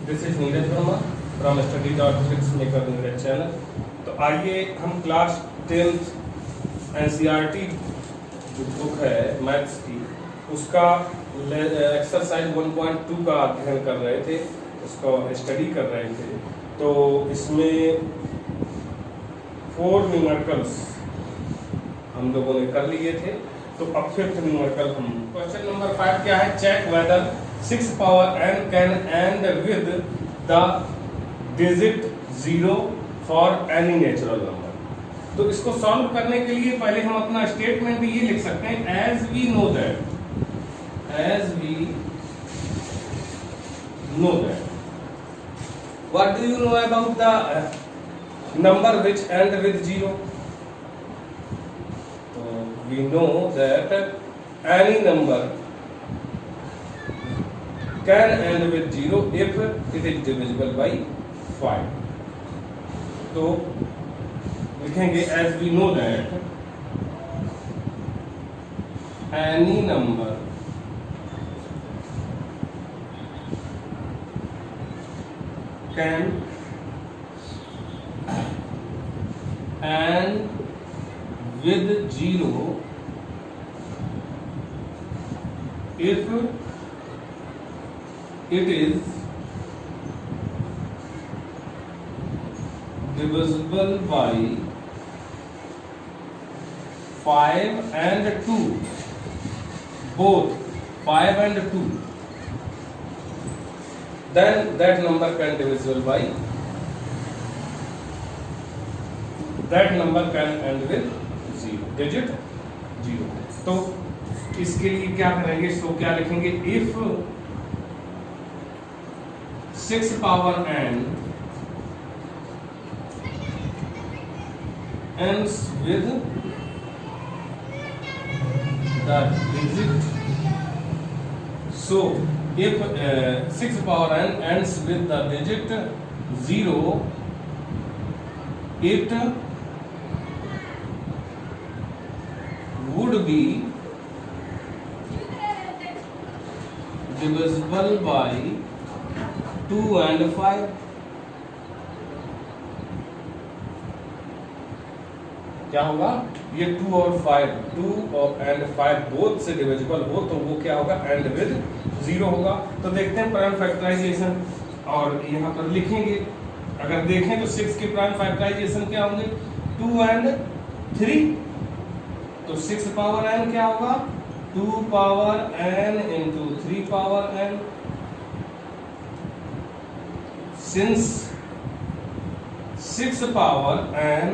This is Neeraj Verma from study.tricks maker Neeraj channel. तो आइए हम क्लास 10th एनसीईआरटी जो बुक है मैथ्स की उसका एक्सरसाइज 1.2 का अध्ययन कर रहे थे, उसको स्टडी कर रहे थे। तो इसमें 4 न्यूमेरिकल्स हम लोगों ने कर लिए थे। तो अब 5th न्यूमेरिकल हम क्वेश्चन नंबर 5 क्या है, check whether 6 power n can end with the digit 0 for any natural number. तो इसको सॉल्व करने के लिए पहले हम अपना स्टेटमेंट ये लिख सकते हैं, as we know that what do you know about the number which end with 0। We know that any number can end with 0 if it is divisible by 5. तो लिखेंगे as we know that any number can end with 0 if it is divisible by 5 and 2, both 5 and 2, then that number can divisible by that number can end with 0, digit 0। तो इसके लिए क्या करेंगे, तो क्या लिखेंगे, if 6 power n ends with the digit, so if 6 power n ends with the digit 0, it would be divisible by 2 and 5। क्या होगा, ये 2 और 5, 2 and 5 बोथ से डिविजिबल हो तो वो क्या होगा, एंड विद 0 होगा। तो देखते हैं प्राइम फैक्टराइजेशन और यहाँ पर लिखेंगे। अगर देखें तो 6 के प्राइम फैक्टराइजेशन क्या होंगे, 2 and 3। तो 6 पावर n क्या होगा, 2 power n into 3 power n। Since 6 power n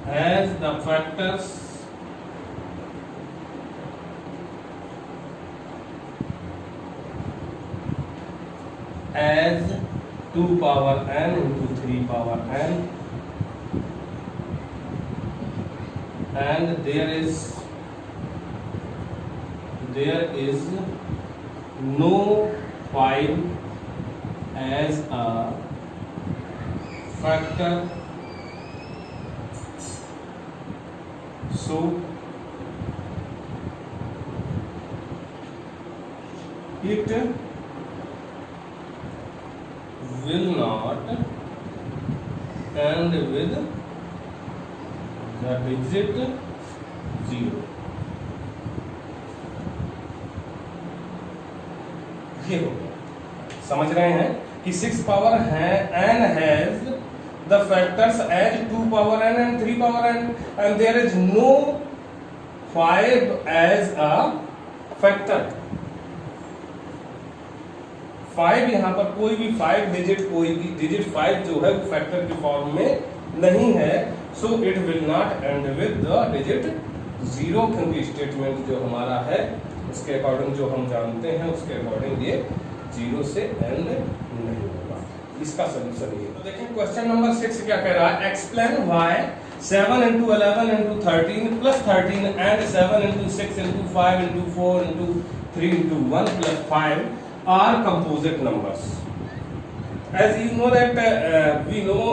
has the factors as 2 power n into 3 power n, and there is no 5 as a factor, so it will not end with the digit 0। ये हो गया, समझ रहे हैं कि 6 power है n has the factors as 2 power n and 3 power n, and there is no 5 as a factor. 5 यहाँ पर कोई भी 5 डिजिट, कोई भी डिजिट 5 जो है वो फैक्टर की फॉर्म में नहीं है। So it will not and with the digit 0, क्योंकि स्टेटमेंट जो हमारा है उसके अकॉर्डिंग, जो हम जानते हैं उसके अकॉर्डिंग ये 0 से एंड नहीं होगा। इसका सोल्यूशन ये। तो देखिए क्वेश्चन नंबर 6 क्या कह रहा है, explain why 7 into 11 into 13 plus 13 and 7 into 6 into 5 into 4 into 3 into 1 plus 5 are composite numbers। As you know that we know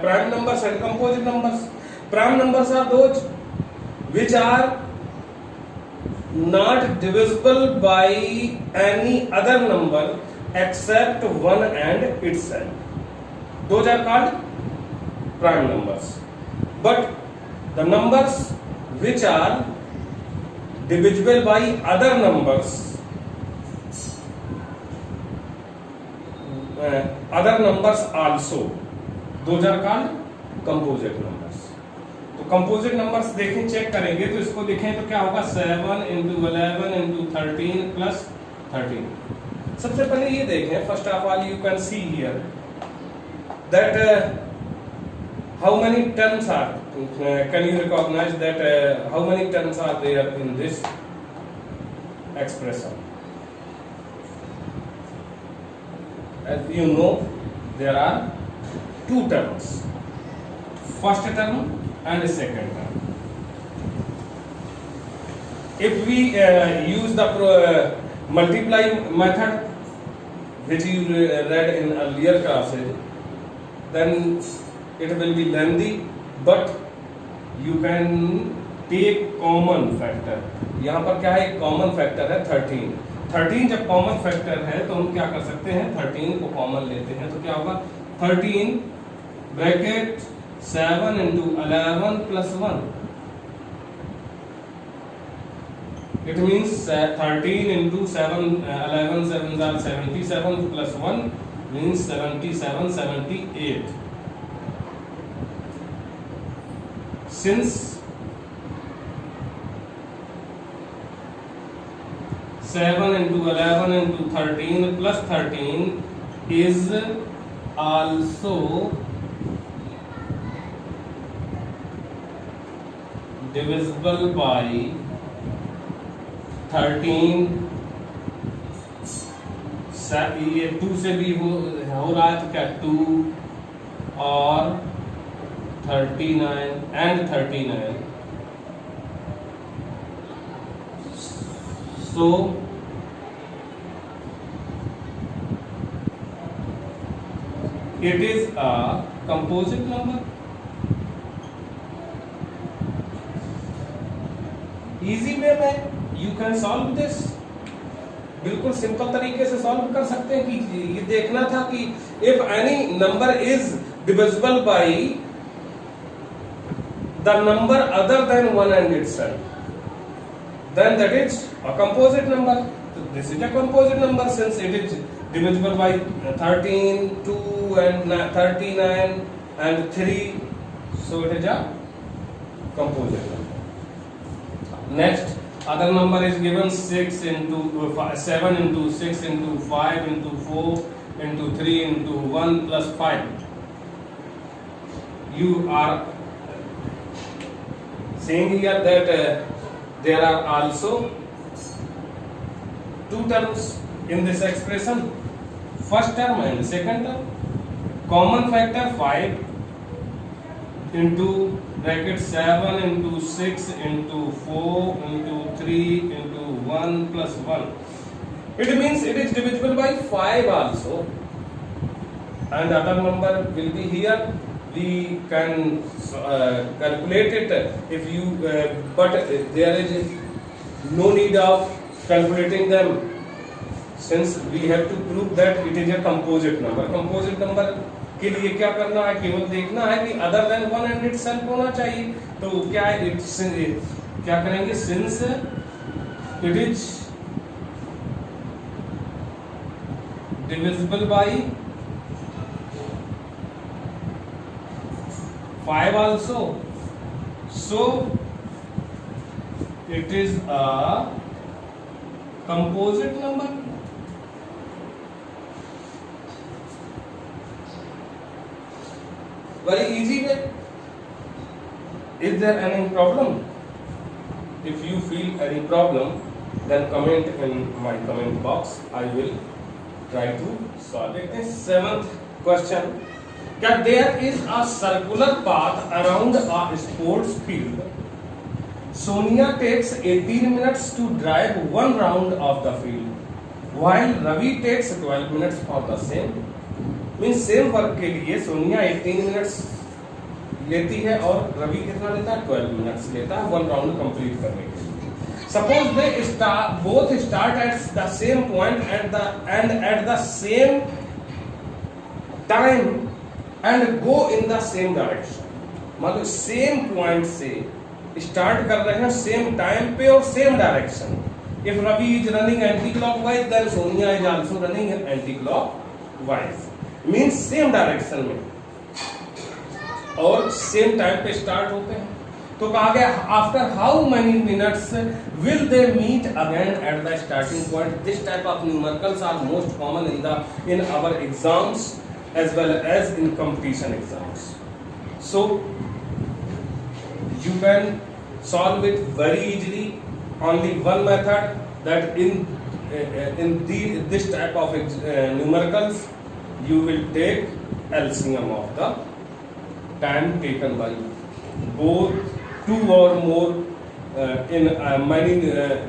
prime numbers and composite numbers. Prime numbers are those which are not divisible by any other number except 1 and itself. Those are called prime numbers. But the numbers which are divisible by other numbers, also, those are called composite numbers. तो composite numbers देखें, check करेंगे तो इसको देखें तो क्या होगा 7 into 11 into 13 plus 13. सबसे पहले ये देखें, first of all you can see here that how many terms are can you recognize that how many terms are there in this expression? As you know, there are two terms, first term and second term. If we use the multiply method which you read in earlier classes, then it will be lengthy, but you can take common factor. यहाँ पर क्या है, common factor है 13. 13 जब common factor है तो हम क्या कर सकते हैं, 13 को कॉमन लेते हैं तो क्या होगा 13 bracket 7 into 11 plus 1. It means 13 into 7 11 7s are 77 plus 1 means 77 78. Since 7 into 11 into 13 plus 13 is also divisible by 13, ये 2 से भी हो रहा है तो क्या 2 और 39 and 39. So it is a composite number. Easy way में you can solve this. बिल्कुल सिंपल तरीके से सॉल्व कर सकते हैं कि ये देखना था कि if any number is divisible by the number other than 1 and itself, then that is a composite number. So this is a composite number since it is divisible by 13, 2 and 39 and 3. So it is a composite number. Next, other number is given 6 into 7 into 6 into 5 into 4 into 3 into 1 plus 5. You are saying here that there are also two terms in this expression, first term and second term. Common factor 5 into bracket 7 into 6 into 4 into 3 into 1 plus 1. It means it is divisible by 5 also, and other number will be here. We can calculate it if you but there is no need of calculating them since we have to prove that it is a composite number. Composite number के लिए क्या करना है, केवल देखना है कि other than 1 and itself होना चाहिए. तो क्या है, क्या करेंगे, since it is divisible by 5 also, so it is a composite number. Very easy way. Is there any problem? If you feel any problem, then comment in my comment box. I will try to solve it. Seventh question. There is a circular path around a sports field. Sonia takes 18 minutes to drive one round of the field, while Ravi takes 12 minutes for the same. Means same work के लिए Sonia 18 minutes लेती है और रवि कितना लेता है, 12 minutes लेता है वन राउंड कंप्लीट करने के लिए. Suppose they both start at the same point and at the same time and go in the same direction. मान लो सेम पॉइंट से स्टार्ट कर रहे हैं सेम टाइम पे और same direction. If Ravi is running anti-clockwise, then Sonia is also running anti-clockwise. Means same direction में और same time पे स्टार्ट होते हैं. तो कहा गया after how many minutes will they meet again at the starting point. This type of numericals are most common in our exams as well as in competition exams. So you can solve it very easily. Only one method, that in this type of numericals you will take LCM of the time taken by both two or more. In many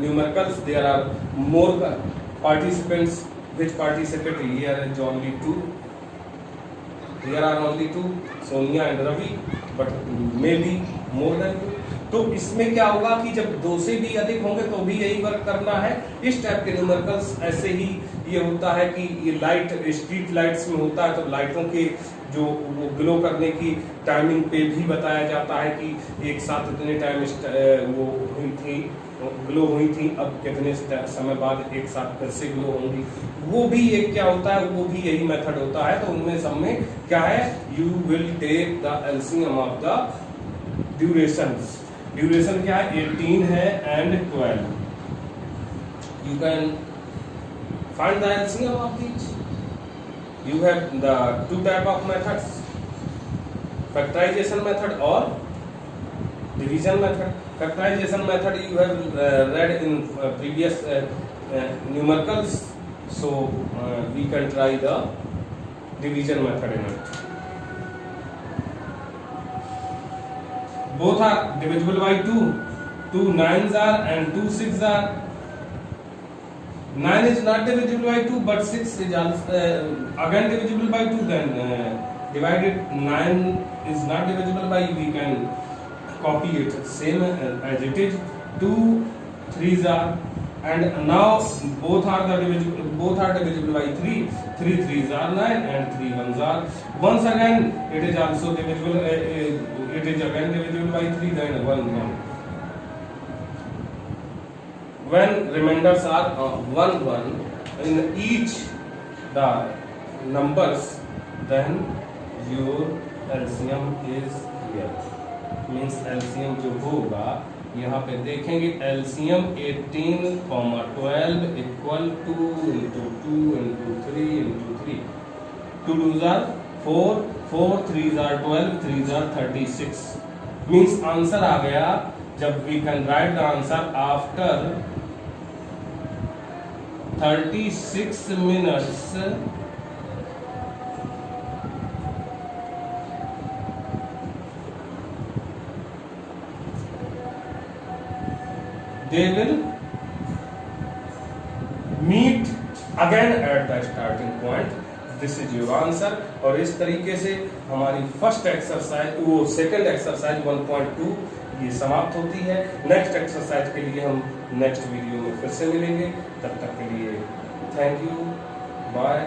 numericals there are more participants which participate. Here is only two. Here are only two, Sonia and Ravi, but maybe more than two. तो इसमें क्या होगा कि जब दो से भी अधिक होंगे तो भी यही वर्क करना है. इस टाइप के न्यूमेरिकल्स ऐसे ही ये होता है कि ये लाइट स्ट्रीट लाइट्स में होता है तो लाइटों के जो वो ग्लो करने की टाइमिंग पे भी बताया जाता है कि एक साथ इतने टाइम वो हुई थी, ग्लो हुई थी, अब कितने समय बाद एक साथ फिर से ग्लो होंगी. वो भी एक क्या होता है, वो भी यही मेथड होता है. तो उनमें सब में क्या है, you will take the LCM of the durations. Duration क्या है, 18 है and 12. You can find the LCM of these. You have the two type of methods, factorization method or division method. Factorization method you have read in previous numericals, so we can try the division method in it. Both are divisible by 2. 2 9s are and 2 6s are. 9 is not divisible by 2, but 6 is also again divisible by 2. Then divided 9 is not divisible by, we can copy it same as it is. 2 3s are, and now both are divisible by 3. 3 3s are 9 and 3 1s are. Once again it is also divisible. It is again divisible by 3. Then 1 1. When remainders are 1 1 in each the numbers, then your LCM is here. Means LCM जो होगा यहाँ पे देखेंगे, LCM 18, 12 equal to into 2 into 3 into 3. 2 2s are 4, 4 3s are 12, 3s are 36. Means answer आ गया. जब we can write the answer after 36 minutes they will meet again at the starting point. This is your answer. और इस तरीके से हमारी first exercise, वो second exercise 1.2 ये समाप्त होती है. नेक्स्ट एक्सरसाइज के लिए हम नेक्स्ट वीडियो में फिर से मिलेंगे. तब तक के लिए थैंक यू, बाय.